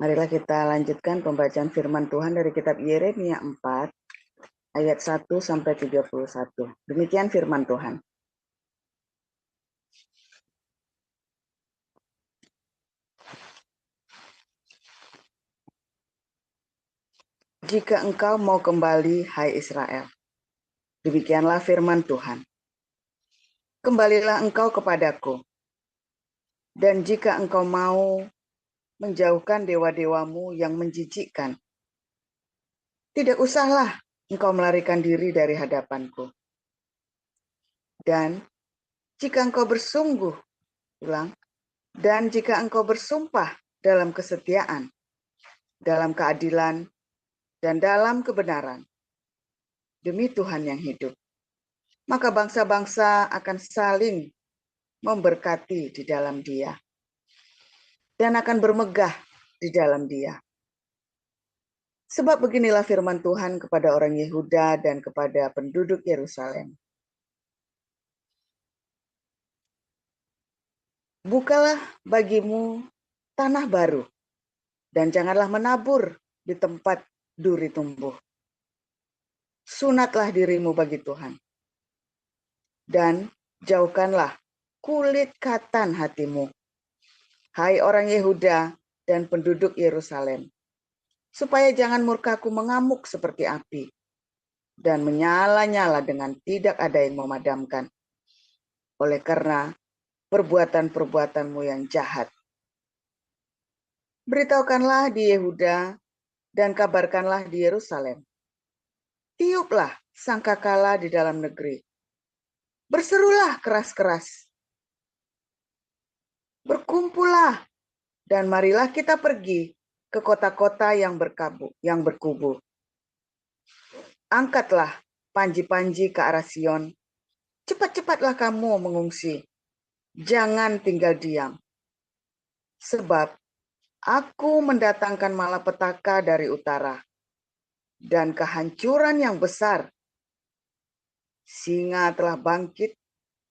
Marilah kita lanjutkan pembacaan firman Tuhan dari kitab Yeremia 4 ayat 1 sampai 31. Demikian firman Tuhan. Jika engkau mau kembali, hai Israel, demikianlah firman Tuhan. Kembalilah engkau kepadaku, dan jika engkau mau menjauhkan dewa-dewamu yang menjijikkan, tidak usahlah engkau melarikan diri dari hadapanku. Dan jika engkau bersungguh, dan jika engkau bersumpah dalam kesetiaan, dalam keadilan, dan dalam kebenaran, demi Tuhan yang hidup, maka bangsa-bangsa akan saling memberkati di dalam Dia, dan akan bermegah di dalam Dia. Sebab beginilah firman Tuhan kepada orang Yehuda dan kepada penduduk Yerusalem. Bukalah bagimu tanah baru, dan janganlah menabur di tempat duri tumbuh. Sunatlah dirimu bagi Tuhan, dan jauhkanlah kulit katan hatimu, hai orang Yehuda dan penduduk Yerusalem, supaya jangan murkaku mengamuk seperti api, dan menyala-nyala dengan tidak ada yang memadamkan, oleh karena perbuatan-perbuatanmu yang jahat. Beritahukanlah di Yehuda dan kabarkanlah di Yerusalem. Tiuplah sangkakala di dalam negeri. Berserulah keras-keras. Berkumpullah dan marilah kita pergi ke kota-kota yang berkubu. Angkatlah panji-panji ke arah Sion. Cepat-cepatlah kamu mengungsi. Jangan tinggal diam. Sebab aku mendatangkan malapetaka dari utara dan kehancuran yang besar. Singa telah bangkit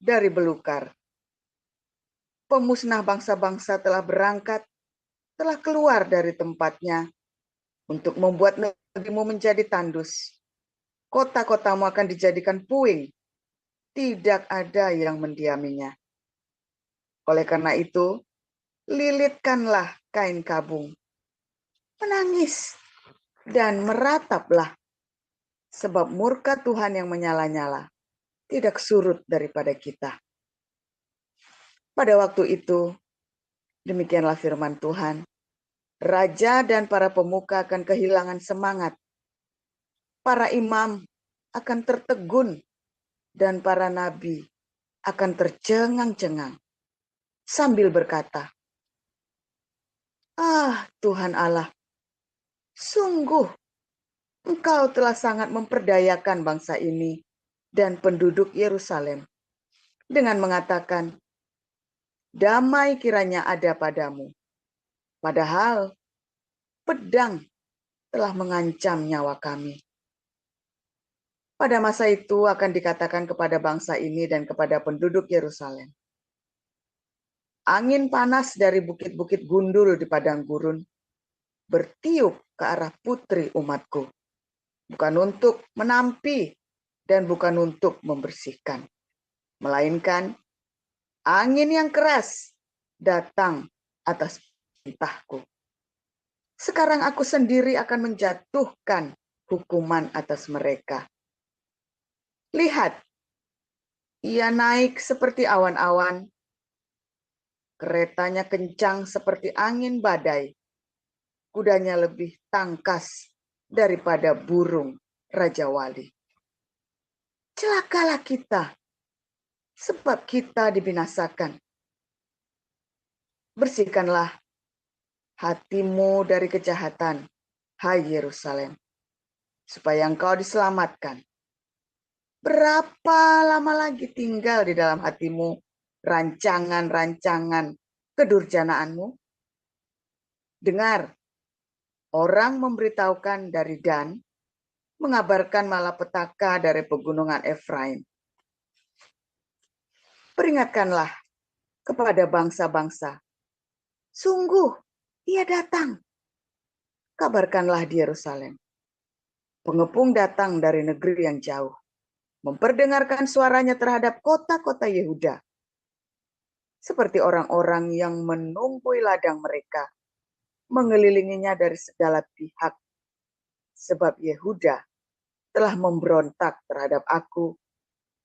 dari belukar. Pemusnah bangsa-bangsa telah berangkat, telah keluar dari tempatnya untuk membuat negerimu menjadi tandus. Kota-kotamu akan dijadikan puing. Tidak ada yang mendiaminya. Oleh karena itu, lilitkanlah kain kabung. Menangis dan merataplah. Sebab murka Tuhan yang menyala-nyala tidak surut daripada kita. Pada waktu itu, demikianlah firman Tuhan, raja dan para pemuka akan kehilangan semangat. Para imam akan tertegun dan para nabi akan tercengang-cengang sambil berkata, "Ah, Tuhan Allah, sungguh Engkau telah sangat memperdayakan bangsa ini dan penduduk Yerusalem dengan mengatakan, damai kiranya ada padamu. Padahal pedang telah mengancam nyawa kami." Pada masa itu akan dikatakan kepada bangsa ini dan kepada penduduk Yerusalem, angin panas dari bukit-bukit gundul di padang gurun bertiup ke arah putri umatku, bukan untuk menampi dan bukan untuk membersihkan, melainkan angin yang keras datang atas perintahku. Sekarang aku sendiri akan menjatuhkan hukuman atas mereka. Lihat, ia naik seperti awan-awan, keretanya kencang seperti angin badai, kudanya lebih tangkas daripada burung Raja Wali. Celakalah kita, sebab kita dibinasakan. Bersihkanlah hatimu dari kejahatan, hai Yerusalem, supaya engkau diselamatkan. Berapa lama lagi tinggal di dalam hatimu rancangan-rancangan kedurjanaanmu? Dengar, orang memberitahukan dari Dan, mengabarkan malapetaka dari pegunungan Efraim. Peringatkanlah kepada bangsa-bangsa, sungguh ia datang, kabarkanlah di Yerusalem. Pengepung datang dari negeri yang jauh, memperdengarkan suaranya terhadap kota-kota Yehuda. Seperti orang-orang yang menunggui ladang mereka, mengelilinginya dari segala pihak. Sebab Yehuda telah memberontak terhadap aku.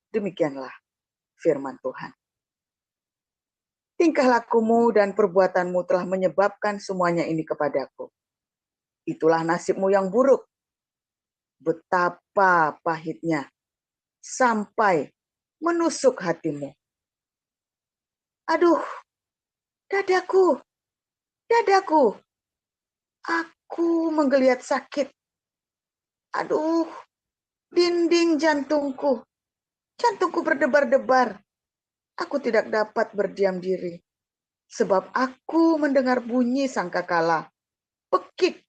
Demikianlah firman Tuhan. Tingkah lakumu dan perbuatanmu telah menyebabkan semuanya ini kepadaku. Itulah nasibmu yang buruk. Betapa pahitnya sampai menusuk hatimu. Aduh, dadaku, dadaku. Aku menggeliat sakit. Aduh, dinding jantungku. Jantungku berdebar-debar. Aku tidak dapat berdiam diri. Sebab aku mendengar bunyi sangkakala. Pekik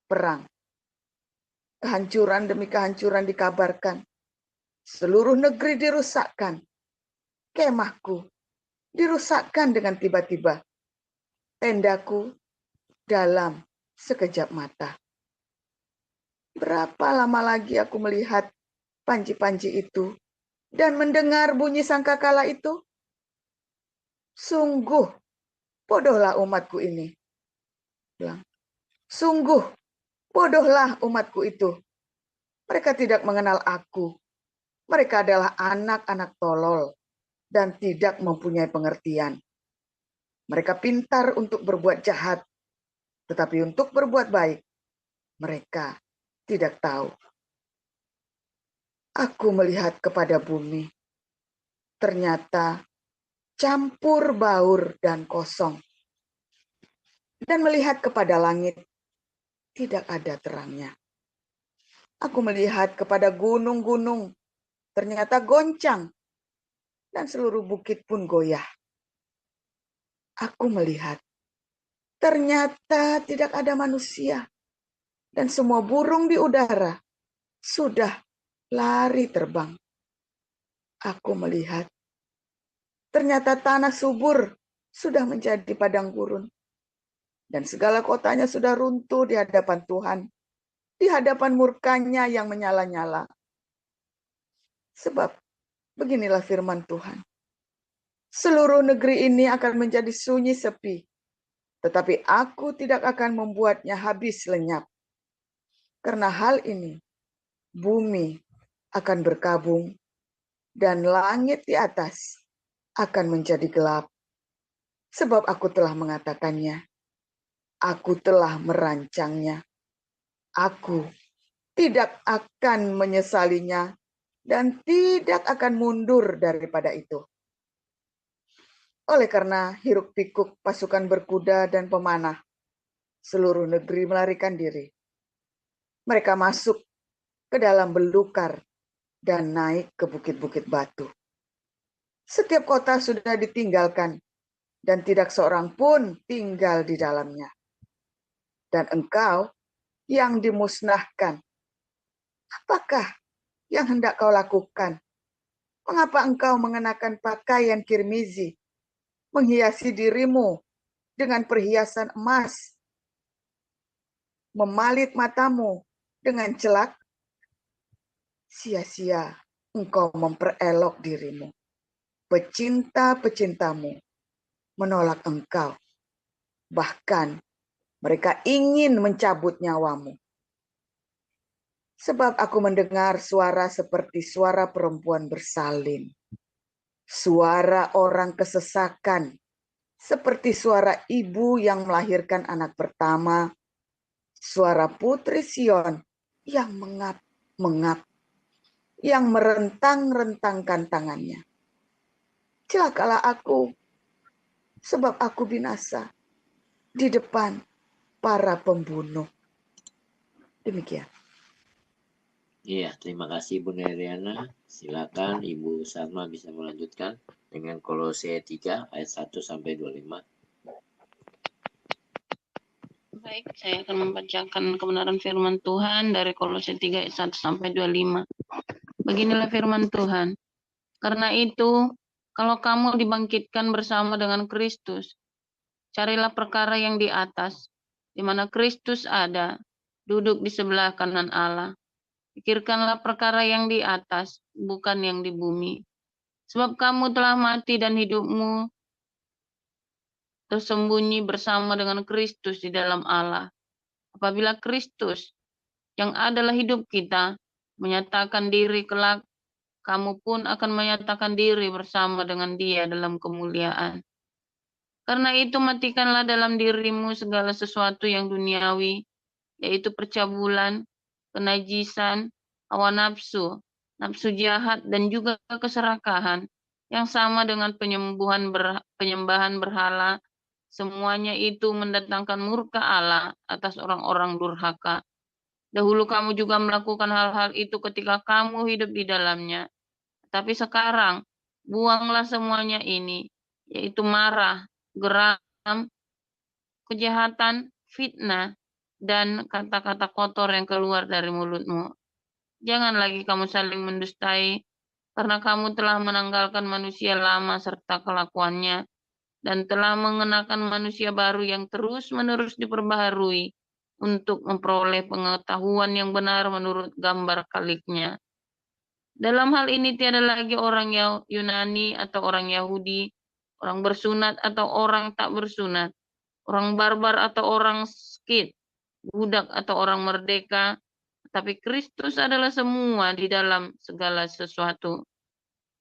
perang. Kehancuran demi kehancuran dikabarkan. Seluruh negeri dirusakkan. Kemahku dirusakkan dengan tiba-tiba. Tendaku dalam sekejap mata. Berapa lama lagi aku melihat panji-panji itu dan mendengar bunyi sangkakala itu? Sungguh bodohlah umatku ini. Bilang, sungguh bodohlah umatku itu. Mereka tidak mengenal aku. Mereka adalah anak-anak tolol dan tidak mempunyai pengertian. Mereka pintar untuk berbuat jahat, tetapi untuk berbuat baik, mereka tidak tahu. Aku melihat kepada bumi. Ternyata campur baur dan kosong. Dan melihat kepada langit, tidak ada terangnya. Aku melihat kepada gunung-gunung, ternyata goncang, dan seluruh bukit pun goyah. Aku melihat, ternyata tidak ada manusia, dan semua burung di udara sudah lari terbang. Aku melihat, ternyata tanah subur sudah menjadi padang gurun, dan segala kotanya sudah runtuh di hadapan Tuhan, di hadapan murkanya yang menyala-nyala. Sebab beginilah firman Tuhan. Seluruh negeri ini akan menjadi sunyi sepi, tetapi aku tidak akan membuatnya habis lenyap. Karena hal ini, bumi akan berkabung dan langit di atas akan menjadi gelap. Sebab aku telah mengatakannya, aku telah merancangnya. Aku tidak akan menyesalinya dan tidak akan mundur daripada itu. Oleh karena hiruk pikuk pasukan berkuda dan pemanah, seluruh negeri melarikan diri. Mereka masuk ke dalam belukar dan naik ke bukit-bukit batu. Setiap kota sudah ditinggalkan dan tidak seorang pun tinggal di dalamnya. Dan engkau yang dimusnahkan, apakah yang hendak kau lakukan? Mengapa engkau mengenakan pakaian kirmizi, menghiasi dirimu dengan perhiasan emas, memalit matamu dengan celak? Sia-sia engkau memperelok dirimu. Pecinta-pecintamu menolak engkau. Bahkan mereka ingin mencabut nyawamu. Sebab aku mendengar suara seperti suara perempuan bersalin. Suara orang kesesakan, seperti suara ibu yang melahirkan anak pertama. Suara putri Sion yang mengap-mengap, yang merentang-rentangkan tangannya. Celakalah aku, sebab aku binasa di depan para pembunuh. Demikian. Iya, terima kasih Bu Neriana. Silakan Ibu Salma bisa melanjutkan dengan Kolose 3 ayat 1 sampai 25. Baik, saya akan membacakan kebenaran firman Tuhan dari Kolose 3 ayat 1 sampai 25. Beginilah firman Tuhan. Karena itu, kalau kamu dibangkitkan bersama dengan Kristus, carilah perkara yang di atas, di mana Kristus ada, duduk di sebelah kanan Allah. Pikirkanlah perkara yang di atas, bukan yang di bumi. Sebab kamu telah mati dan hidupmu tersembunyi bersama dengan Kristus di dalam Allah. Apabila Kristus yang adalah hidup kita menyatakan diri kelak, kamu pun akan menyatakan diri bersama dengan Dia dalam kemuliaan. Karena itu matikanlah dalam dirimu segala sesuatu yang duniawi, yaitu percabulan, kenajisan, hawa nafsu, nafsu jahat, dan juga keserakahan, yang sama dengan penyembahan berhala. Semuanya itu mendatangkan murka Allah atas orang-orang durhaka. Dahulu kamu juga melakukan hal-hal itu ketika kamu hidup di dalamnya. Tapi sekarang, buanglah semuanya ini, yaitu marah, geram, kejahatan, fitnah, dan kata-kata kotor yang keluar dari mulutmu. Jangan lagi kamu saling mendustai, karena kamu telah menanggalkan manusia lama serta kelakuannya, dan telah mengenakan manusia baru yang terus-menerus diperbaharui untuk memperoleh pengetahuan yang benar menurut gambar kaliknya. Dalam hal ini tiada lagi orang Yunani atau orang Yahudi, orang bersunat atau orang tak bersunat, orang barbar atau orang Skit, budak atau orang merdeka, tapi Kristus adalah semua di dalam segala sesuatu.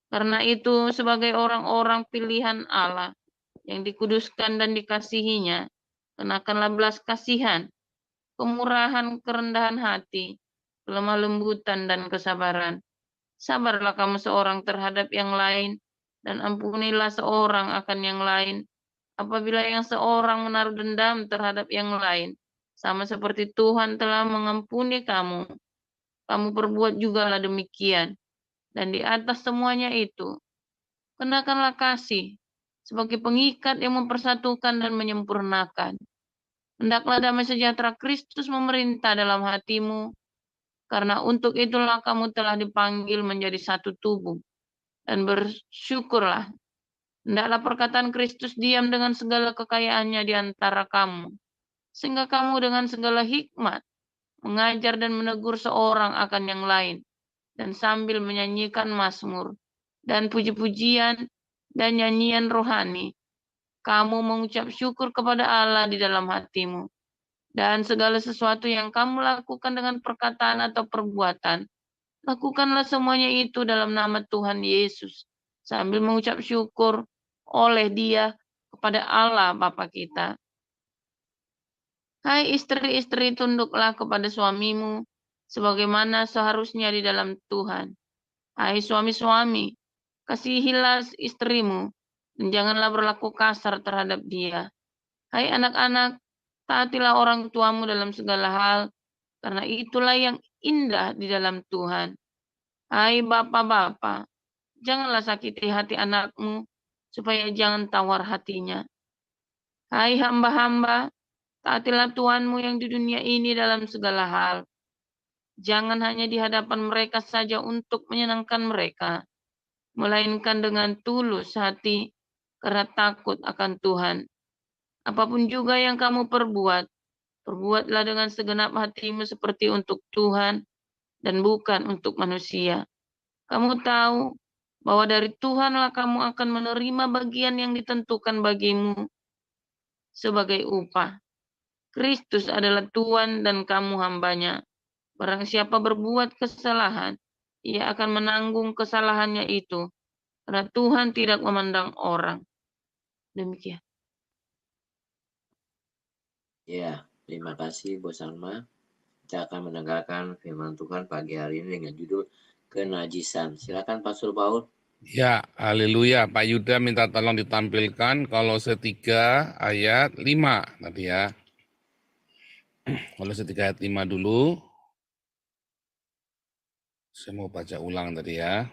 Karena itu, sebagai orang-orang pilihan Allah yang dikuduskan dan dikasihinya, kenakanlah belas kasihan, kemurahan, kerendahan hati, kelemah lembutan, dan kesabaran. Sabarlah kamu seorang terhadap yang lain, dan ampunilah seorang akan yang lain. Apabila yang seorang menaruh dendam terhadap yang lain, sama seperti Tuhan telah mengampuni kamu, kamu perbuat jugalah demikian. Dan di atas semuanya itu, kenakanlah kasih sebagai pengikat yang mempersatukan dan menyempurnakan. Hendaklah damai sejahtera Kristus memerintah dalam hatimu, karena untuk itulah kamu telah dipanggil menjadi satu tubuh. Dan bersyukurlah. Hendaklah perkataan Kristus diam dengan segala kekayaannya di antara kamu, sehingga kamu dengan segala hikmat mengajar dan menegur seorang akan yang lain, dan sambil menyanyikan mazmur dan puji-pujian dan nyanyian rohani, kamu mengucap syukur kepada Allah di dalam hatimu. Dan segala sesuatu yang kamu lakukan dengan perkataan atau perbuatan, lakukanlah semuanya itu dalam nama Tuhan Yesus, sambil mengucap syukur oleh Dia kepada Allah Bapa kita. Hai istri-istri, tunduklah kepada suamimu, sebagaimana seharusnya di dalam Tuhan. Hai suami-suami, kasihilah istrimu, dan janganlah berlaku kasar terhadap dia. Hai anak-anak, taatilah orang tuamu dalam segala hal, karena itulah yang indah di dalam Tuhan. Hai bapak-bapak, janganlah sakiti hati anakmu, supaya jangan tawar hatinya. Hai hamba-hamba, taatilah Tuhanmu yang di dunia ini dalam segala hal. Jangan hanya di hadapan mereka saja untuk menyenangkan mereka, melainkan dengan tulus hati karena takut akan Tuhan. Apapun juga yang kamu perbuat, perbuatlah dengan segenap hatimu seperti untuk Tuhan dan bukan untuk manusia. Kamu tahu bahwa dari Tuhanlah kamu akan menerima bagian yang ditentukan bagimu sebagai upah. Kristus adalah Tuhan dan kamu hambanya. Barang siapa berbuat kesalahan, ia akan menanggung kesalahannya itu, karena Tuhan tidak memandang orang. Demikian. Ya, terima kasih Bu Salma. Kita akan mendengarkan firman Tuhan pagi hari ini dengan judul kenajisan. Silakan Pastor Paul. Ya, haleluya. Pak Yuda minta tolong ditampilkan Kolose 3 ayat 5 tadi ya. Kolose 3 ayat 5 dulu. Saya mau baca ulang tadi ya.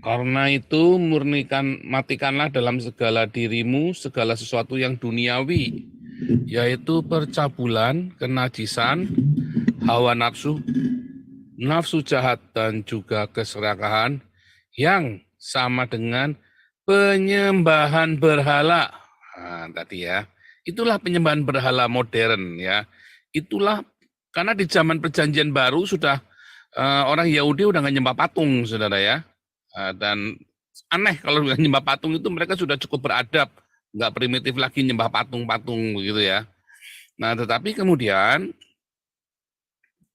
Karena itu matikanlah dalam segala dirimu segala sesuatu yang duniawi, yaitu percabulan, kenajisan, hawa nafsu, nafsu jahat, dan juga keserakahan yang sama dengan penyembahan berhala. Nah, tadi ya. Itulah penyembahan berhala modern ya. Itulah karena di zaman Perjanjian Baru sudah orang Yahudi udah nggak nyembah patung, saudara ya. Dan aneh kalau nyembah patung itu mereka sudah cukup beradab, nggak primitif lagi nyembah patung-patung begitu ya. Nah, tetapi kemudian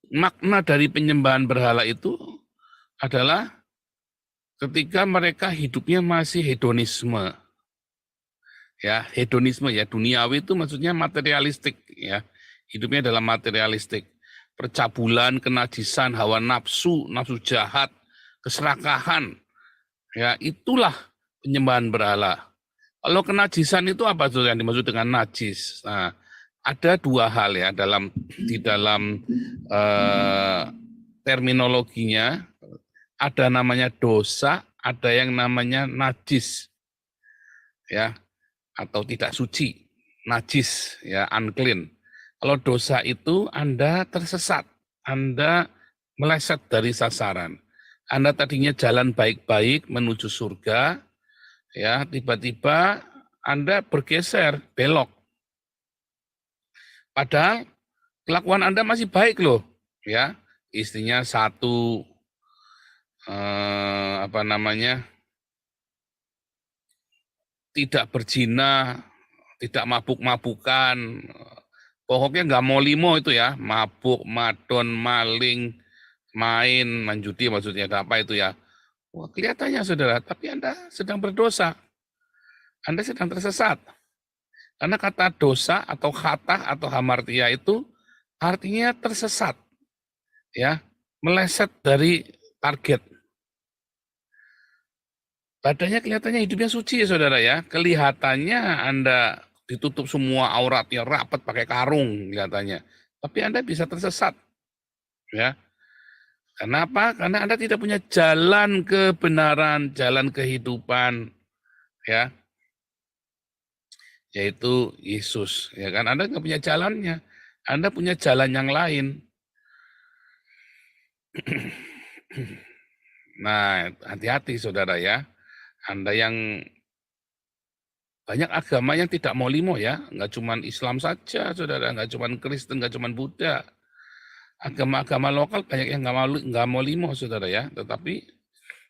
makna dari penyembahan berhala itu adalah ketika mereka hidupnya masih hedonisme. Ya, hedonisme ya, duniawi itu maksudnya materialistik ya. Hidupnya dalam materialistik. Percabulan, kenajisan, hawa nafsu, nafsu jahat, keserakahan. Ya, itulah penyembahan berhala. Kalau kenajisan itu apa tuh yang dimaksud dengan najis? Nah, ada dua hal ya di dalam terminologinya. Ada namanya dosa, ada yang namanya najis. Ya, atau tidak suci, najis, ya unclean. Kalau dosa itu Anda tersesat, Anda meleset dari sasaran. Anda tadinya jalan baik-baik menuju surga, ya tiba-tiba Anda bergeser, belok. Padahal kelakuan Anda masih baik loh, ya istrinya satu, tidak berzina, tidak mabuk-mabukan, pokoknya nggak mau limo itu ya, mabuk, madon, maling, main judi maksudnya, ada apa itu ya. Wah, kelihatannya saudara, tapi Anda sedang berdosa. Anda sedang tersesat. Karena kata dosa atau khatah atau hamartia itu artinya tersesat. Ya, meleset dari target. Badannya kelihatannya hidupnya suci ya saudara ya. Kelihatannya Anda ditutup semua auratnya rapat pakai karung kelihatannya. Tapi Anda bisa tersesat. Ya. Kenapa? Karena Anda tidak punya jalan kebenaran, jalan kehidupan. Ya. Yaitu Yesus. Ya kan? Anda nggak punya jalannya. Anda punya jalan yang lain. Nah, hati-hati saudara ya. Anda yang banyak agama yang tidak mau limo ya, nggak cuma Islam saja, saudara, nggak cuma Kristen, nggak cuma Buddha. Agama-agama lokal banyak yang nggak mau limo, saudara ya. Tetapi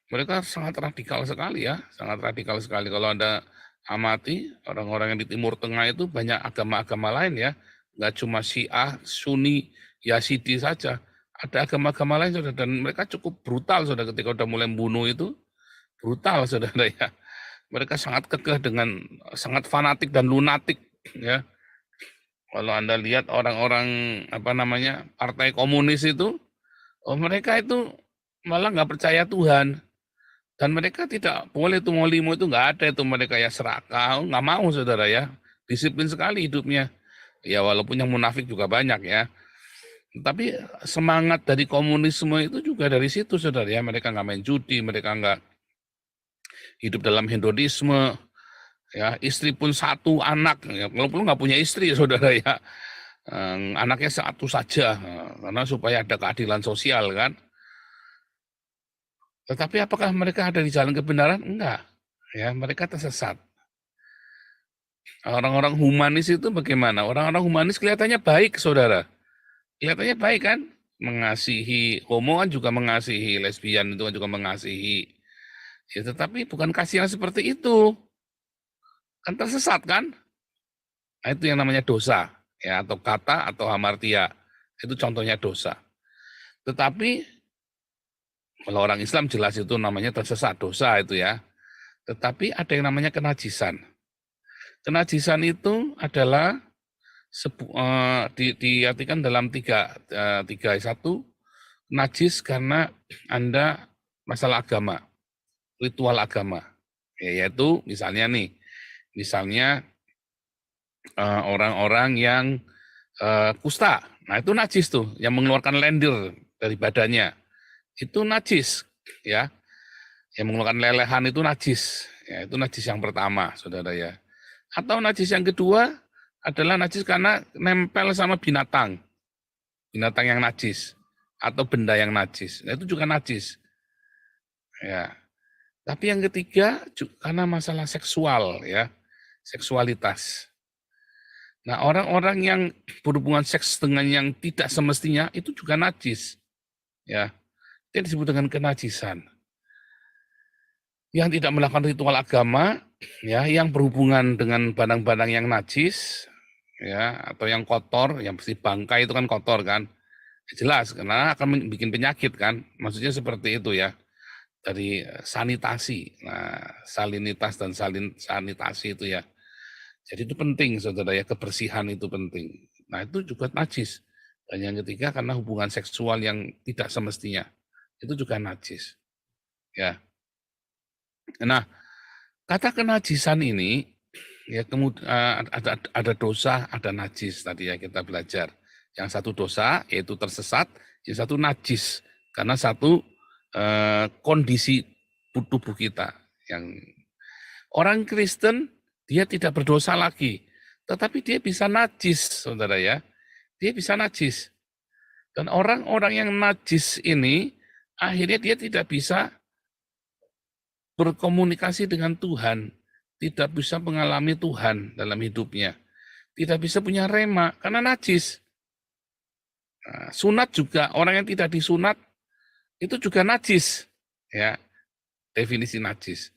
mereka sangat radikal sekali ya, sangat radikal sekali. Kalau Anda amati orang-orang yang di Timur Tengah itu banyak agama-agama lain ya, nggak cuma Syiah, Sunni, Yazidi saja. Ada agama-agama lain, saudara, dan mereka cukup brutal, saudara, ketika udah mulai membunuh itu. Brutal, saudara ya. Mereka sangat kekeh dengan sangat fanatik dan lunatik ya. Kalau Anda lihat orang-orang partai komunis itu, mereka itu malah nggak percaya Tuhan. Dan mereka tidak boleh tuh mau limo itu nggak ada itu, mereka ya serakah, nggak mau saudara ya. Disiplin sekali hidupnya. Ya walaupun yang munafik juga banyak ya. Tapi semangat dari komunisme itu juga dari situ saudara ya. Mereka nggak main judi, mereka nggak hidup dalam hedonisme, ya istri pun satu, anak, ya, walaupun nggak punya istri saudara ya, anaknya satu saja, karena supaya ada keadilan sosial kan. Tetapi apakah mereka ada di jalan kebenaran? Enggak, ya mereka tersesat. Orang-orang humanis itu bagaimana? Orang-orang humanis kelihatannya baik saudara, kelihatannya baik kan, mengasihi homo kan juga mengasihi, lesbian itu kan juga mengasihi. Ya, tetapi bukan kasih yang seperti itu. Kan tersesat kan? Nah, itu yang namanya dosa. Ya, atau kata atau hamartia. Itu contohnya dosa. Tetapi kalau orang Islam jelas itu namanya tersesat, dosa itu ya. Tetapi ada yang namanya kenajisan. Kenajisan itu adalah diartikan dalam tiga. Satu, najis karena Anda masalah agama. Ritual agama, yaitu misalnya orang-orang yang kusta, nah itu najis tuh, yang mengeluarkan lendir dari badannya, itu najis, ya, yang mengeluarkan lelehan itu najis, ya itu najis yang pertama, saudara ya. Atau najis yang kedua adalah najis karena nempel sama binatang yang najis atau benda yang najis, nah, itu juga najis, ya. Tapi yang ketiga karena masalah seksual ya. seksualitas. Nah, orang-orang yang berhubungan seks dengan yang tidak semestinya itu juga najis. Ya, itu disebut dengan kenajisan. Yang tidak melakukan ritual agama, ya, yang berhubungan dengan barang-barang yang najis, ya, atau yang kotor, yang mesti bangkai itu kan kotor kan. Jelas, karena akan bikin penyakit kan. Maksudnya seperti itu ya. Dari sanitasi. Nah, salinitas dan sanitasi itu ya. Jadi itu penting, saudara ya, kebersihan itu penting. Nah, itu juga najis. Dan yang ketiga, karena hubungan seksual yang tidak semestinya. Itu juga najis. Ya. Nah, kata kenajisan ini, ya kemudian ada dosa, ada najis tadi ya kita belajar. Yang satu dosa, yaitu tersesat. Yang satu najis, karena satu kondisi tubuh kita. Yang orang Kristen, dia tidak berdosa lagi, tetapi dia bisa najis, saudara ya. Dia bisa najis. Dan orang-orang yang najis ini, akhirnya dia tidak bisa berkomunikasi dengan Tuhan, tidak bisa mengalami Tuhan dalam hidupnya, tidak bisa punya rema, karena najis. Nah, sunat juga, orang yang tidak disunat, itu juga najis. Ya, definisi najis.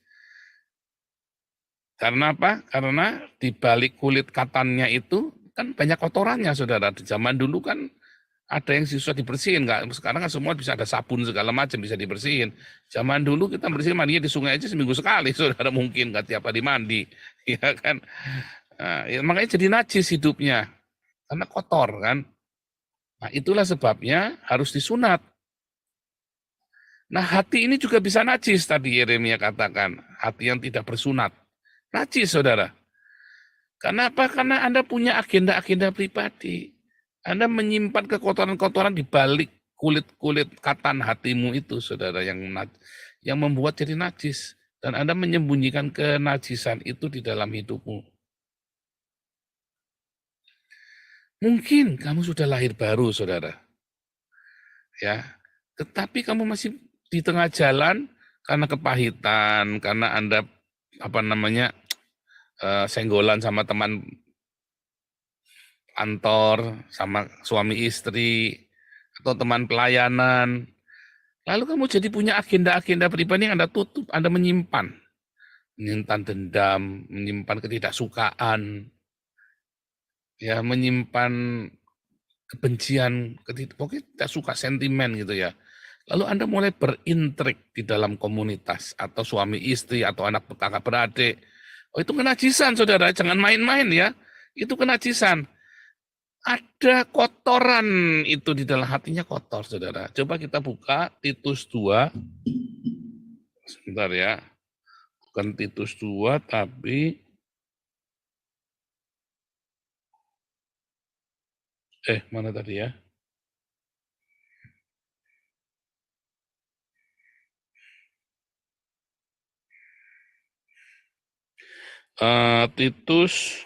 Karena apa? Karena di balik kulit katannya itu kan banyak kotorannya, saudara. Di zaman dulu kan ada yang susah dibersihin, nggak? Sekarang kan semua bisa ada sabun segala macam bisa dibersihin. Zaman dulu kita bersihin mandinya di sungai aja seminggu sekali, saudara, mungkin nggak tiap hari mandi, ya kan? Nah, ya, makanya jadi najis hidupnya karena kotor kan. Nah, itulah sebabnya harus disunat. Nah, hati ini juga bisa najis tadi Yeremia katakan, hati yang tidak bersunat. Najis, saudara. Karena apa? Karena Anda punya agenda-agenda pribadi. Anda menyimpan kekotoran-kotoran di balik kulit-kulit katan hatimu itu, saudara, yang membuat jadi najis. Dan Anda menyembunyikan kenajisan itu di dalam hidupmu. Mungkin kamu sudah lahir baru, saudara. Ya, tetapi kamu masih di tengah jalan karena kepahitan, karena Anda senggolan sama teman kantor, sama suami istri, atau teman pelayanan. Lalu kamu jadi punya agenda-agenda pribadi yang Anda tutup, Anda menyimpan dendam, menyimpan ketidaksukaan, ya, menyimpan kebencian, pokoknya tidak suka, sentimen gitu ya. Lalu Anda mulai berintrik di dalam komunitas, atau suami istri, atau anak kakak beradik. Oh, itu kenajisan, saudara. Jangan main-main ya. Itu kenajisan. Ada kotoran itu di dalam hatinya, kotor, saudara. Coba kita buka Titus 2. Sebentar ya. Bukan Titus 2, tapi mana tadi ya? Titus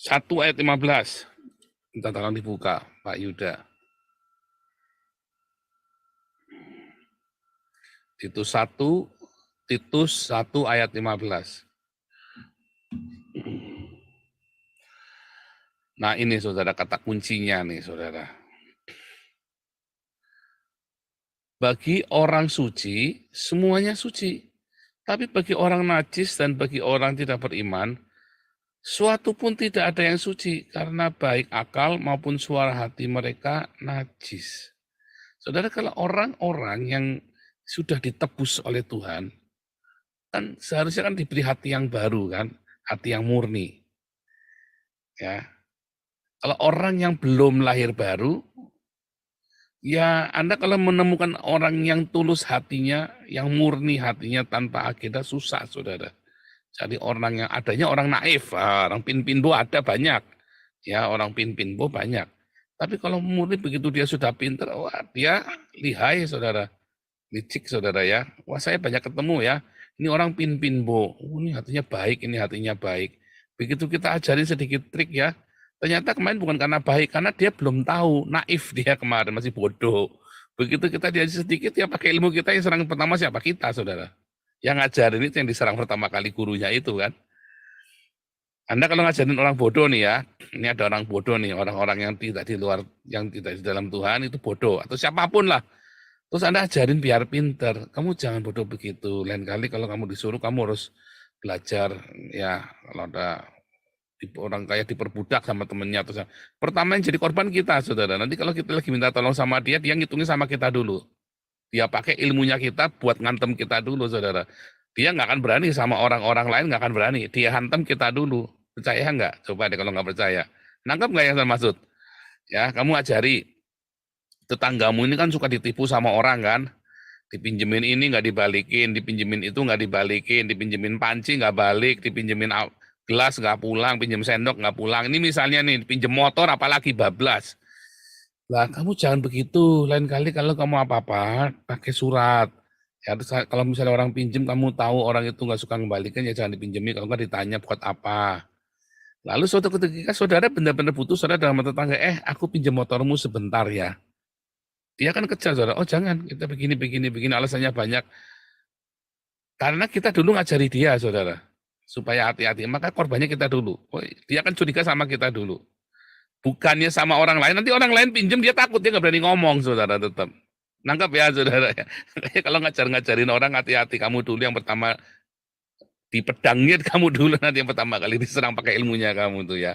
1 ayat 15. Kita tolong dibuka, Pak Yuda. Titus 1 ayat 15. Nah, ini saudara kata kuncinya nih, saudara. Bagi orang suci, semuanya suci. Tapi bagi orang najis dan bagi orang tidak beriman, suatu pun tidak ada yang suci, karena baik akal maupun suara hati mereka najis. Saudara, kalau orang-orang yang sudah ditebus oleh Tuhan, kan seharusnya kan diberi hati yang baru kan, hati yang murni. Ya. Kalau orang yang belum lahir baru, ya Anda kalau menemukan orang yang tulus hatinya, yang murni hatinya tanpa agenda, susah, saudara. Jadi orang yang adanya orang naif, orang pinbo ada banyak. Ya, orang pinbo banyak. Tapi kalau murni begitu dia sudah pinter, wah dia lihai, saudara. Licik, saudara ya. Wah, saya banyak ketemu ya. Ini orang pinbo. Ini hatinya baik, ini hatinya baik. Begitu kita ajarin sedikit trik ya. Ternyata kemarin bukan karena baik, karena dia belum tahu, naif dia kemarin, masih bodoh. Begitu kita diajar sedikit, ya pakai ilmu kita, yang serang pertama siapa? Kita, saudara. Yang ngajarin itu yang diserang pertama kali gurunya itu kan. Anda kalau ngajarin orang bodoh nih ya, ini ada orang bodoh nih, orang-orang yang tidak di luar, yang tidak di dalam Tuhan itu bodoh, atau siapapun lah. Terus Anda ajarin biar pinter, kamu jangan bodoh begitu. Lain kali kalau kamu disuruh, kamu harus belajar, ya kalau ada orang kaya diperbudak sama temennya. Terus, pertama yang jadi korban kita, saudara. Nanti kalau kita lagi minta tolong sama dia ngitungin sama kita dulu. Dia pakai ilmunya kita buat ngantem kita dulu, saudara. Dia nggak akan berani sama orang-orang lain, nggak akan berani. Dia hantam kita dulu. Percaya nggak? Coba deh kalau nggak percaya. Nangkep nggak yang saya maksud? Ya, kamu ajari. Tetanggamu ini kan suka ditipu sama orang kan. Dipinjemin ini nggak dibalikin, dipinjemin itu nggak dibalikin, dipinjemin panci nggak balik, dipinjemin gelas nggak pulang, pinjem sendok nggak pulang. Ini misalnya nih, pinjem motor apalagi bablas. Lah kamu jangan begitu, lain kali kalau kamu apa-apa, pakai surat. Ya, terus kalau misalnya orang pinjem, kamu tahu orang itu nggak suka ngembalikan, ya jangan dipinjemi, kalau nggak ditanya buat apa. Lalu suatu ketika saudara benar-benar butuh, saudara dalam tetangga, aku pinjem motormu sebentar ya. Dia kan kejar, saudara, oh jangan, kita begini, alasannya banyak. Karena kita dulu ngajari dia, saudara, supaya hati-hati, maka korbannya kita dulu. Oh, dia kan curiga sama kita dulu. Bukannya sama orang lain, nanti orang lain pinjem, dia takut, dia nggak berani ngomong, saudara, tetap. Nangkap ya, saudara. Kalau ngajarin orang, hati-hati, kamu dulu yang pertama dipedangnya, kamu dulu nanti yang pertama kali diserang pakai ilmunya kamu tuh ya.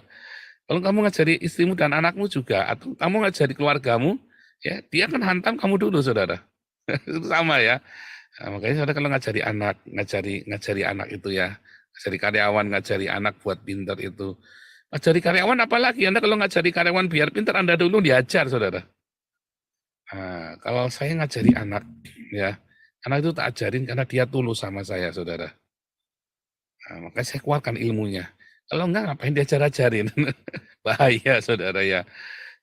Kalau kamu ngajari istrimu dan anakmu juga, atau kamu ngajari keluargamu, ya dia akan hantam kamu dulu, saudara. Itu sama ya. Nah, makanya saudara kalau ngajari anak itu ya, ngajari karyawan, ngajari anak buat pintar itu. Ngajari karyawan apalagi, Anda kalau ngajari karyawan biar pintar, Anda dulu diajar, saudara. Nah, kalau saya ngajari anak, ya, anak itu tak ajarin karena dia tulus sama saya, saudara. Nah, makanya saya keluarkan ilmunya. Kalau enggak, ngapain diajar-ajarin? Bahaya, saudara ya.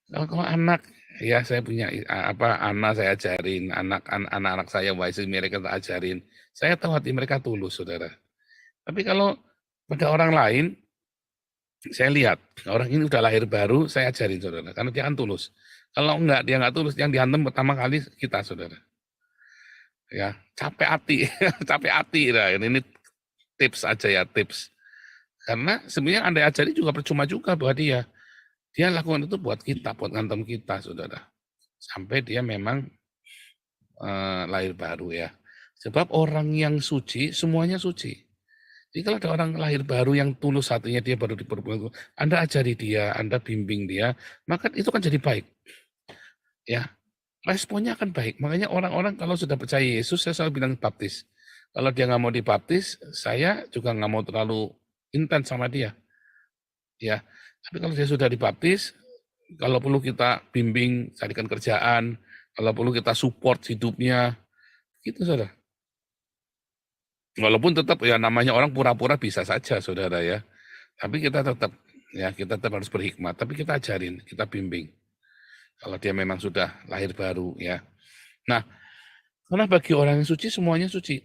Kalau anak, ya saya punya anak saya ajarin, anak-anak saya wise mereka tak ajarin. Saya tahu hati mereka tulus, saudara. Tapi kalau pada orang lain, saya lihat orang ini udah lahir baru, saya ajarin, saudara, karena dia kan tulus. Kalau enggak, dia enggak tulus, yang dihantam pertama kali kita, saudara. Ya, capek hati, capek hati. Nah, ini tips aja ya, tips. Karena sebenarnya Anda ajari juga percuma juga buat dia. Dia lakukan itu buat kita, buat ngantem kita, saudara. Sampai dia memang lahir baru ya. Sebab orang yang suci, semuanya suci. Jadi kalau ada orang lahir baru yang tulus hatinya, dia baru diperbuat, Anda ajari dia, Anda bimbing dia, maka itu kan jadi baik. Ya, responnya akan baik. Makanya orang-orang kalau sudah percaya Yesus, saya selalu bilang baptis. Kalau dia nggak mau dibaptis, saya juga nggak mau terlalu intens sama dia. Ya, tapi kalau dia sudah dibaptis, kalau perlu kita bimbing, carikan kerjaan, kalau perlu kita support hidupnya, gitu, saudara. Walaupun tetap ya namanya orang pura-pura bisa saja, saudara ya. Tapi kita tetap harus berhikmat. Tapi kita ajarin, kita bimbing. Kalau dia memang sudah lahir baru ya. Nah, karena bagi orang yang suci semuanya suci.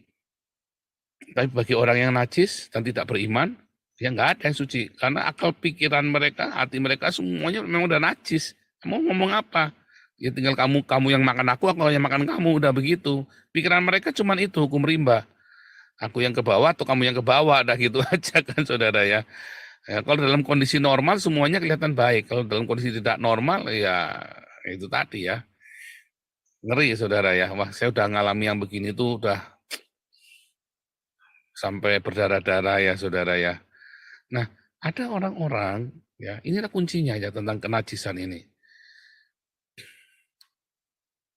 Tapi bagi orang yang najis dan tidak beriman, ya nggak ada yang suci. Karena akal pikiran mereka, hati mereka semuanya memang udah najis. Mau ngomong apa? Ya tinggal kamu yang makan aku yang makan kamu, udah begitu. Pikiran mereka cuma itu, hukum rimba. Aku yang ke bawah atau kamu yang ke bawah, dah gitu aja kan, saudara ya. Ya, kalau dalam kondisi normal semuanya kelihatan baik. Kalau dalam kondisi tidak normal ya itu tadi ya. Ngeri, saudara ya. Wah, saya udah ngalami yang begini tuh udah sampai berdarah-darah ya, saudara ya. Nah, ada orang-orang ya, inilah kuncinya ya tentang kenajisan ini.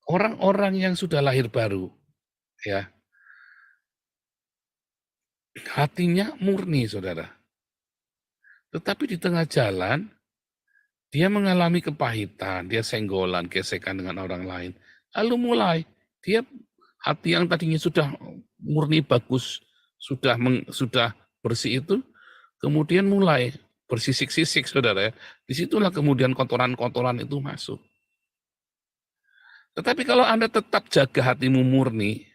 Orang-orang yang sudah lahir baru ya, hatinya murni, saudara. Tetapi di tengah jalan, dia mengalami kepahitan, dia senggolan, gesekan dengan orang lain. Lalu mulai, dia hati yang tadinya sudah murni bagus, sudah bersih itu, kemudian mulai bersisik-sisik, saudara ya. Disitulah kemudian kotoran-kotoran itu masuk. Tetapi kalau Anda tetap jaga hatimu murni,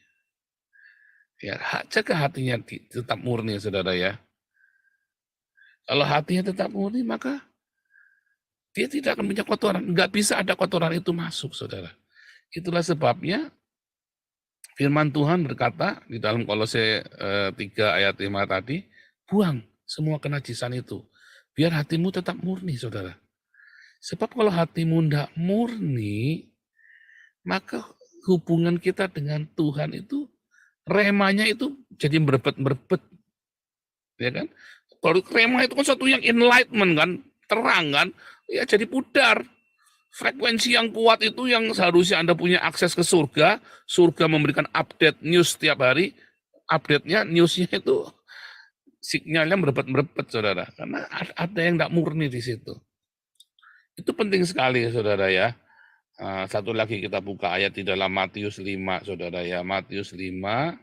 ya jaga hatinya tetap murni, saudara ya. Kalau hatinya tetap murni, maka dia tidak akan punya kotoran. Nggak bisa ada kotoran itu masuk, saudara. Itulah sebabnya firman Tuhan berkata di dalam Kolose 3 ayat 5 tadi, buang semua kenajisan itu. Biar hatimu tetap murni, saudara. Sebab kalau hatimu tidak murni, maka hubungan kita dengan Tuhan itu, remanya itu jadi berbet-berbet. Ya kan? Kalau rema itu kan suatu yang enlightenment kan, terang kan, ya jadi pudar. Frekuensi yang kuat itu yang seharusnya Anda punya akses ke surga, surga memberikan update news setiap hari, update-nya, newsnya itu sinyalnya berebet-berebet, saudara. Karena ada yang tidak murni di situ. Itu penting sekali, saudara ya. Satu lagi kita buka ayat di dalam Matius 5, saudara ya. Matius 5.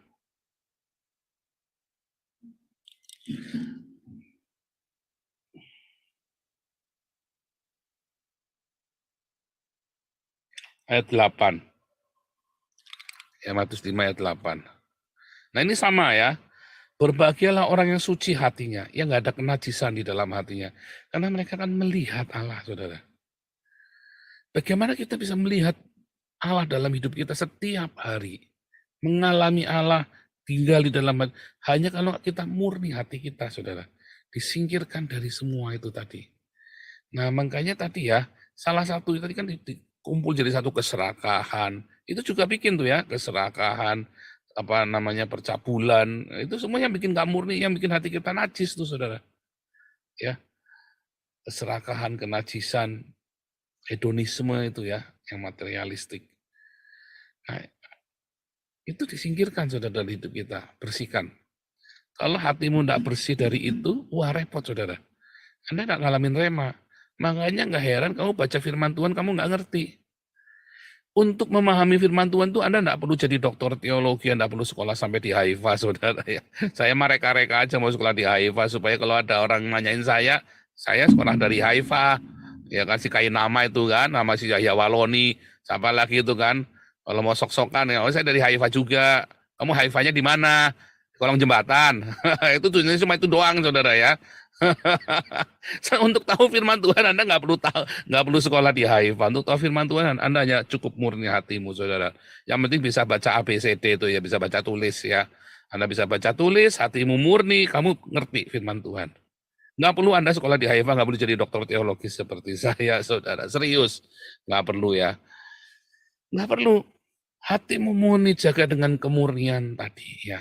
Ayat 8. Ya, Matius 5 ayat 8. Nah ini sama ya. Berbahagialah orang yang suci hatinya, yang nggak ada kenajisan di dalam hatinya. Karena mereka akan melihat Allah, saudara. Bagaimana kita bisa melihat Allah dalam hidup kita setiap hari? Mengalami Allah, tinggal di dalam hati. Hanya kalau kita murni hati kita, saudara. Disingkirkan dari semua itu tadi. Nah makanya tadi ya, salah satu tadi kan kumpul jadi satu keserakahan. Itu juga bikin tuh ya, keserakahan, apa namanya, percabulan, itu semuanya bikin gak murni, yang bikin hati kita najis tuh, saudara. Ya, keserakahan, kenajisan, hedonisme itu ya, yang materialistik. Nah, itu disingkirkan, saudara, dari hidup kita, bersihkan. Kalau hatimu tidak bersih dari itu, wah repot, saudara. Anda tidak ngalamin rema. Makanya nggak heran kamu baca firman Tuhan, kamu nggak ngerti. Untuk memahami firman Tuhan itu Anda tidak perlu jadi doktor teologi, Anda perlu sekolah sampai di Haifa, saudara. Ya. Saya mah reka-reka aja mau sekolah di Haifa, supaya kalau ada orang nanyain saya sekolah dari Haifa. Ya kan, si kain nama itu kan, nama si Yahya Waloni, siapa lagi itu kan. Kalau mau sok-sokan, ya, saya dari Haifa juga. Kamu Haifanya di mana? Di kolong jembatan. Itu tujuannya cuma itu doang, saudara ya. Untuk tahu firman Tuhan Anda nggak perlu sekolah di Haifa. Untuk tahu firman Tuhan Anda hanya cukup murni hatimu, saudara. Yang penting bisa baca ABCD itu ya, bisa baca tulis ya. Anda bisa baca tulis, hatimu murni, kamu ngerti firman Tuhan. Nggak perlu Anda sekolah di Haifa, nggak perlu jadi dokter teologi seperti saya, saudara. Serius, nggak perlu ya. Nggak perlu. Hatimu murni, jaga dengan kemurnian tadi ya.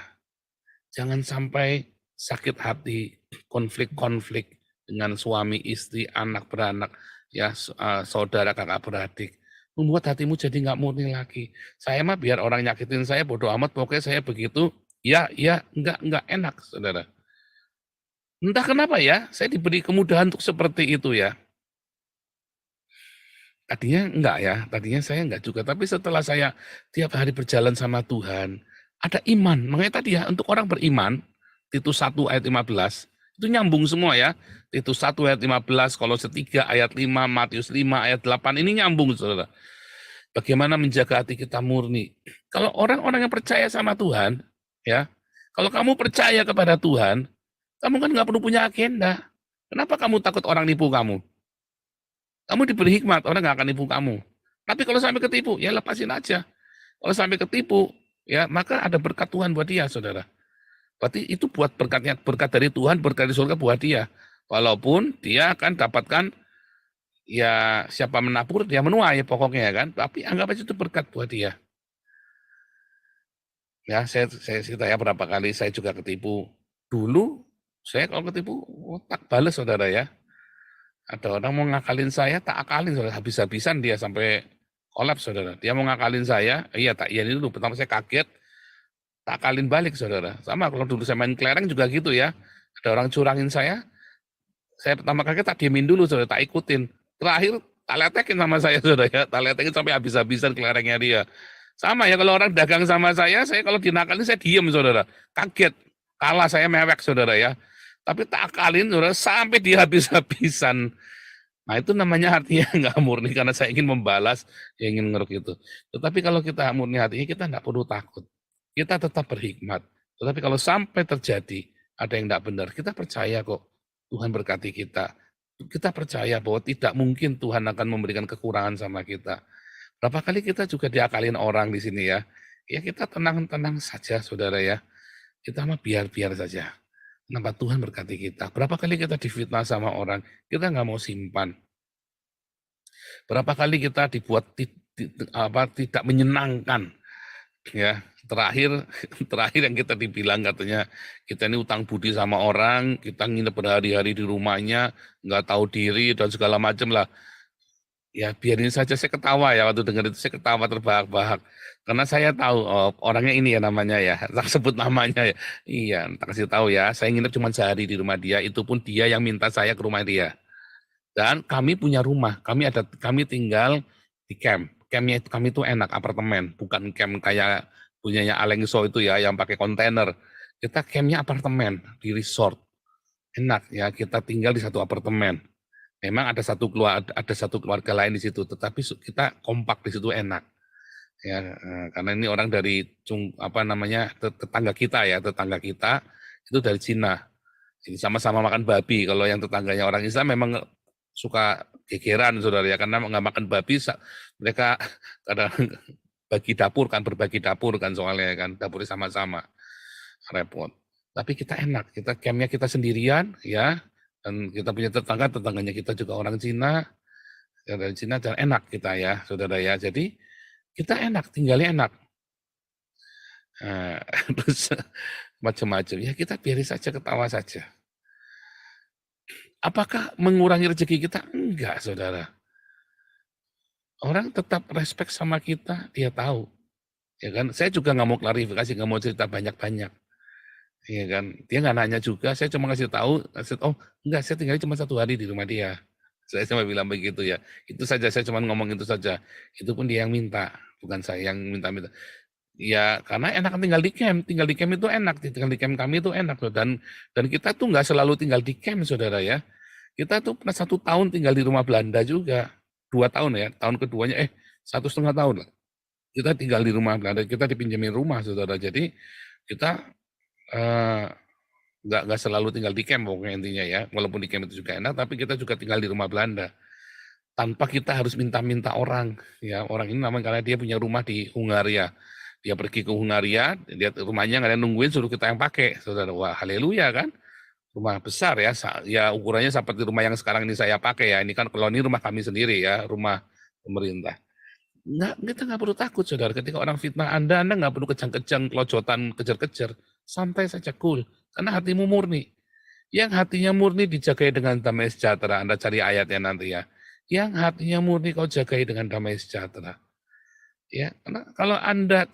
Jangan sampai sakit hati, konflik-konflik dengan suami, istri, anak beranak, ya saudara, kakak beradik, membuat hatimu jadi nggak murni lagi. Saya mah biar orang nyakitin saya bodoh amat, pokoknya saya begitu, ya nggak enak, saudara. Entah kenapa ya, saya diberi kemudahan untuk seperti itu ya. Tadinya saya enggak juga, tapi setelah saya tiap hari berjalan sama Tuhan, ada iman. Makanya tadi ya, untuk orang beriman, Titus 1 ayat 15, itu nyambung semua ya. Titus 1 ayat 15, Kolose 3 ayat 5, Matius 5 ayat 8, ini nyambung, saudara. Bagaimana menjaga hati kita murni. Kalau orang-orang yang percaya sama Tuhan, ya, kalau kamu percaya kepada Tuhan, kamu kan nggak perlu punya agenda. Kenapa kamu takut orang nipu kamu? Kamu diberi hikmat, orang nggak akan nipu kamu. Tapi kalau sampai ketipu, ya lepasin aja. Kalau sampai ketipu, ya maka ada berkat Tuhan buat dia, saudara. Berarti itu buat berkat dari Tuhan, berkat dari surga buat dia. Walaupun dia akan dapatkan, ya siapa menabur, dia menuai pokoknya kan. Tapi anggap aja itu berkat buat dia. Ya, saya cerita ya berapa kali saya juga ketipu. Dulu, saya kalau ketipu, tak balas, saudara ya. Ada orang mau ngakalin saya, tak akalin, saudara. Habis-habisan dia sampai kolaps, saudara. Dia mau ngakalin saya, tak iya dulu. Pertama saya kaget, tak akalin balik, saudara. Sama kalau dulu saya main kelereng juga gitu ya. Ada orang curangin saya pertama kaget tak diemin dulu, saudara, tak ikutin. Terakhir tak letekin sama saya, saudara ya. Tak letekin sampai habis-habisan kelerengnya dia. Sama ya, kalau orang dagang sama saya kalau dinakalin saya diem, saudara. Kaget, kalah saya mewek, saudara ya. Tapi tak akalin, saudara, sampai dia habis-habisan. Nah itu namanya hatinya nggak murni, karena saya ingin membalas, yang ingin ngeruk itu. Tetapi kalau kita murni hatinya, kita nggak perlu takut. Kita tetap berhikmat. Tetapi kalau sampai terjadi ada yang tidak benar, kita percaya kok Tuhan berkati kita. Kita percaya bahwa tidak mungkin Tuhan akan memberikan kekurangan sama kita. Berapa kali kita juga diakalin orang di sini ya. Ya kita tenang-tenang saja saudara ya. Kita mah biar-biar saja. Kenapa Tuhan berkati kita? Berapa kali kita difitnah sama orang, kita nggak mau simpan. Berapa kali kita dibuat tidak menyenangkan. Ya, terakhir yang kita dibilang katanya kita ini utang budi sama orang, kita nginep berhari-hari di rumahnya, nggak tahu diri dan segala macam lah. Ya biarin saja, saya ketawa ya waktu dengar itu, saya ketawa terbahak-bahak karena saya tahu orangnya ini ya namanya ya, tak sebut namanya ya. Iya, tak kasih tahu ya, saya nginep cuma sehari di rumah dia, itu pun dia yang minta saya ke rumah dia. Dan kami punya rumah, kami tinggal di camp. Campnya itu kami itu enak, apartemen, bukan camp kayak punyanya Alengso itu ya yang pakai kontainer. Kita campnya apartemen di resort. Enak ya, kita tinggal di satu apartemen. Memang ada satu keluarga lain di situ, tetapi kita kompak di situ enak. Ya, karena ini orang dari tetangga kita itu dari Cina. Jadi sama-sama makan babi. Kalau yang tetangganya orang Islam memang suka gegeran saudara ya, karena nggak makan babi mereka kadang berbagi dapur kan soalnya kan, dapurnya sama-sama repot. Tapi kita enak, kita campnya kita sendirian ya, dan kita punya tetangganya kita juga orang Cina, ya dari Cina, dan enak kita ya saudara ya. Jadi kita enak, tinggalnya enak. Terus macam-macam ya, kita biarin saja, ketawa saja. Apakah mengurangi rezeki kita? Enggak, saudara. Orang tetap respect sama kita, dia tahu. Ya kan? Saya juga nggak mau klarifikasi, nggak mau cerita banyak-banyak. Ya kan? Dia nggak nanya juga, saya cuma kasih tahu, enggak, saya tinggal cuma 1 hari di rumah dia. Saya cuma bilang begitu ya. Itu saja, saya cuma ngomong itu saja. Itu pun dia yang minta, bukan saya yang minta-minta. Ya, karena enak tinggal di camp itu enak, tinggal di camp kami itu enak loh. Dan kita tuh nggak selalu tinggal di camp, saudara ya. Kita tuh pernah 1 tahun tinggal di rumah Belanda juga, 2 tahun ya, tahun keduanya 1,5 tahun lah. Kita tinggal di rumah Belanda, kita dipinjemin rumah, saudara. Jadi kita nggak selalu tinggal di camp pokoknya intinya ya. Walaupun di camp itu juga enak, tapi kita juga tinggal di rumah Belanda. Tanpa kita harus minta-minta orang, ya. Orang ini namanya karena dia punya rumah di Hungaria. Dia pergi ke Hungaria, lihat rumahnya nggak ada nungguin, suruh kita yang pakai, saudara. Wah, haleluya kan? Rumah besar ya ukurannya seperti rumah yang sekarang ini saya pakai ya. Ini kan kalau ini rumah kami sendiri ya, rumah pemerintah. Kita nggak perlu takut, saudara. Ketika orang fitnah Anda nggak perlu kejang-kejang, kelojotan, kejar-kejar. Santai saja, cool. Karena hatimu murni. Yang hatinya murni dijagai dengan damai sejahtera. Anda cari ayatnya nanti ya. Yang hatinya murni kau jagai dengan damai sejahtera. Ya, karena kalau Anda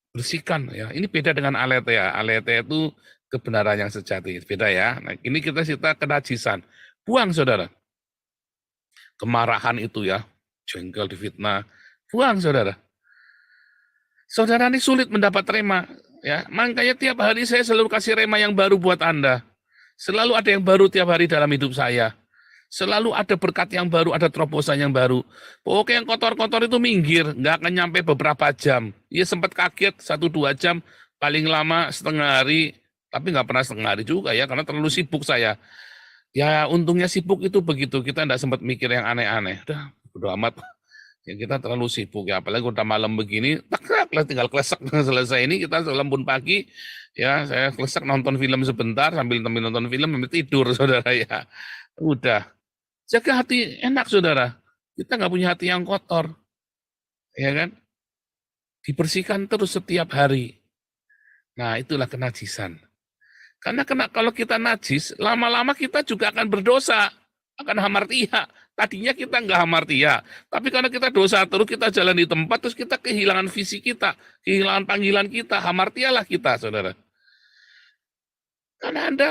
bersihkan ya. Ini beda dengan aletheia. Aletheia itu kebenaran yang sejati, beda ya. Nah, ini kita kenajisan. Buang, saudara. Kemarahan itu ya, jengkel, difitnah. Buang, saudara. Saudara ini sulit mendapat rema. Ya, makanya tiap hari saya selalu kasih rema yang baru buat Anda. Selalu ada yang baru tiap hari dalam hidup saya. Selalu ada berkat yang baru, ada terobosan yang baru. Pokoknya yang kotor-kotor itu minggir, nggak akan nyampe beberapa jam. Ya sempat kaget 1-2 jam, paling lama setengah hari, tapi nggak pernah setengah hari juga ya, karena terlalu sibuk saya. Ya untungnya sibuk itu begitu, kita nggak sempat mikir yang aneh-aneh. Udah, bodo amat. Ya kita terlalu sibuk ya, apalagi udah malam begini, tak tinggal klesek selesai ini, kita selembun pagi, ya saya klesek nonton film sebentar, sambil nonton film, sambil tidur, saudara ya. Udah. Jaga hati enak, saudara. Kita nggak punya hati yang kotor. Ya kan? Dibersihkan terus setiap hari. Nah, itulah kenajisan. Karena kalau kita najis, lama-lama kita juga akan berdosa. Akan hamartia. Tadinya kita nggak hamartia. Tapi karena kita dosa terus, kita jalan di tempat, terus kita kehilangan visi kita. Kehilangan panggilan kita. Hamartialah kita, saudara. Karena Anda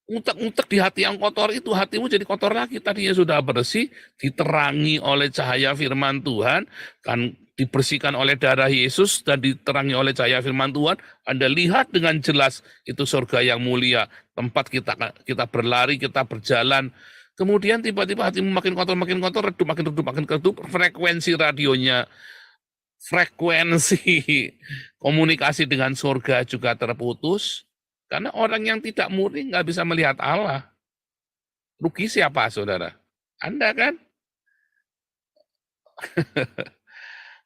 ngutek-ngutek di hati yang kotor itu, hatimu jadi kotor lagi. Tadinya sudah bersih, diterangi oleh cahaya firman Tuhan, kan dibersihkan oleh darah Yesus dan diterangi oleh cahaya firman Tuhan. Anda lihat dengan jelas itu surga yang mulia, tempat kita berlari, kita berjalan. Kemudian tiba-tiba hatimu makin kotor, redup, makin redup, frekuensi radionya, frekuensi komunikasi dengan surga juga terputus. Karena orang yang tidak murni nggak bisa melihat Allah. Rugi siapa, saudara? Anda kan?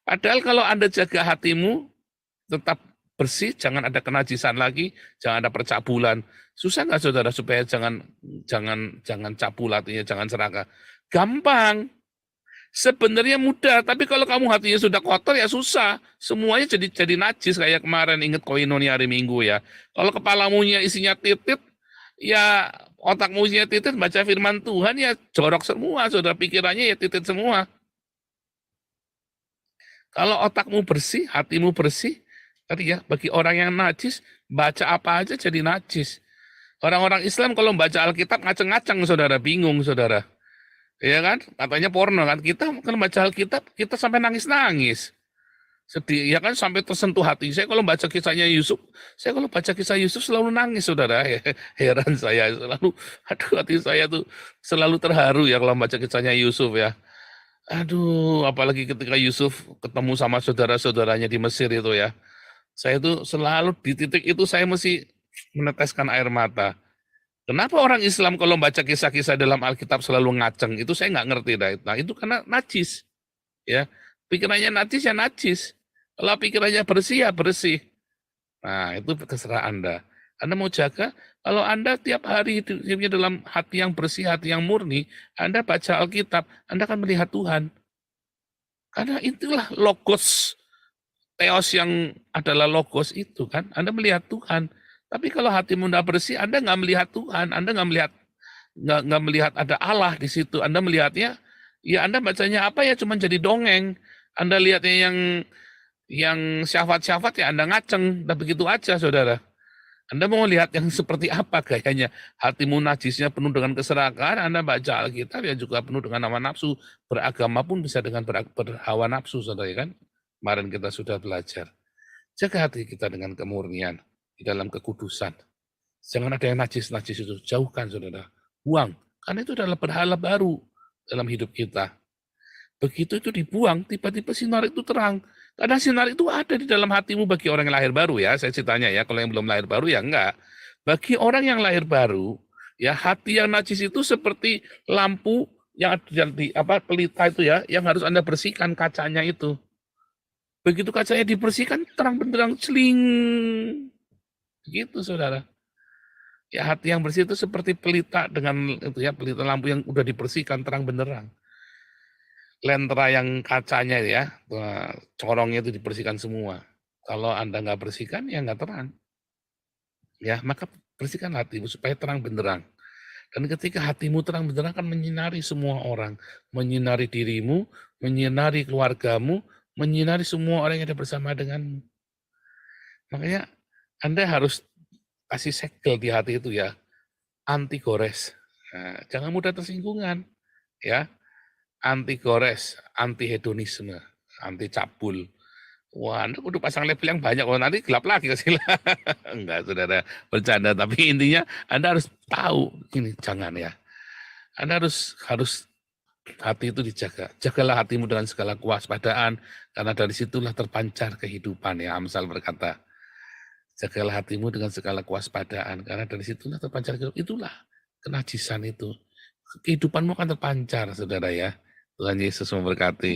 Padahal kalau Anda jaga hatimu, tetap bersih, jangan ada kenajisan lagi, jangan ada percabulan. Susah nggak, saudara, supaya jangan cabul hatinya, jangan serakah? Gampang. Sebenarnya mudah, tapi kalau kamu hatinya sudah kotor ya susah. Semuanya jadi najis kayak kemarin, ingat koinonia hari Minggu ya. Kalau kepalamu isinya titit, ya otakmu isinya titit, baca firman Tuhan ya jorok semua, saudara, pikirannya ya titit semua. Kalau otakmu bersih, hatimu bersih, tadi ya, bagi orang yang najis, baca apa aja jadi najis. Orang-orang Islam kalau baca Alkitab ngaceng-ngaceng, saudara, bingung, saudara. Ya kan, katanya porno kan, kita kalau baca Alkitab, kita sampai nangis-nangis. Sedih, ya kan, sampai tersentuh hati. Saya kalau baca kisahnya Yusuf, saya kalau baca kisah Yusuf selalu nangis, saudara. Heran saya, selalu, aduh, hati saya tuh selalu terharu ya kalau baca kisahnya Yusuf ya. Aduh, apalagi ketika Yusuf ketemu sama saudara-saudaranya di Mesir itu ya. Saya tuh selalu di titik itu saya mesti meneteskan air mata. Kenapa orang Islam kalau baca kisah-kisah dalam Alkitab selalu ngaceng? Itu saya nggak ngerti. Nah, itu karena najis. Ya, pikirannya najis ya najis. Kalau pikirannya bersih ya bersih. Nah, itu terserah Anda. Anda mau jaga, kalau Anda tiap hari hidupnya dalam hati yang bersih, hati yang murni, Anda baca Alkitab, Anda akan melihat Tuhan. Karena itulah logos, teos yang adalah logos itu kan. Anda melihat Tuhan. Tapi kalau hatimu tidak bersih, Anda nggak melihat Tuhan, Anda nggak melihat ada Allah di situ. Anda melihatnya, ya Anda bacanya apa ya, cuma jadi dongeng. Anda lihatnya yang syafat-syafat ya Anda ngaceng, dan begitu aja, saudara. Anda mau lihat yang seperti apa gayanya? Hatimu najisnya penuh dengan keserakahan, Anda baca Alkitab ya juga penuh dengan hawa nafsu. Beragama pun bisa dengan berhawa nafsu, saudara, kan? Kemarin kita sudah belajar. Jaga hati kita dengan kemurnian di dalam kekudusan. Jangan ada yang najis-najis itu, jauhkan, saudara. Buang, karena itu adalah berhala baru dalam hidup kita. Begitu itu dibuang, tiba-tiba sinar itu terang. Karena sinar itu ada di dalam hatimu bagi orang yang lahir baru ya, saya ceritanya ya, kalau yang belum lahir baru ya enggak. Bagi orang yang lahir baru, ya hati yang najis itu seperti lampu yang ada di pelita itu ya, yang harus Anda bersihkan kacanya itu. Begitu kacanya dibersihkan, terang benderang, celing. Begitu, saudara. Ya hati yang bersih itu seperti pelita dengan itu ya, pelita lampu yang udah dibersihkan terang benderang. Lentera yang kacanya ya, corongnya itu dibersihkan semua. Kalau Anda nggak bersihkan, ya nggak terang. Ya, maka bersihkan hatimu supaya terang benderang. Dan ketika hatimu terang benderang akan menyinari semua orang, menyinari dirimu, menyinari keluargamu, menyinari semua orang yang ada bersama denganmu. Makanya Anda harus kasih segel di hati itu ya, anti gores. Nah, jangan mudah tersinggungan, ya. Anti gores, anti hedonisme, anti cabul. Wah, Anda udah pasang label yang banyak, nanti gelap lagi kasih. Enggak, saudara, bercanda. Tapi intinya Anda harus tahu ini, jangan ya. Anda harus hati itu dijaga. Jagalah hatimu dengan segala kewaspadaan, karena dari situlah terpancar kehidupan ya. Amsal berkata, jagalah hatimu dengan segala kewaspadaan, karena dari situlah terpancar kehidupan. Itulah kenajisan itu. Kehidupanmu akan terpancar, saudara ya. Tuhan Yesus memberkati.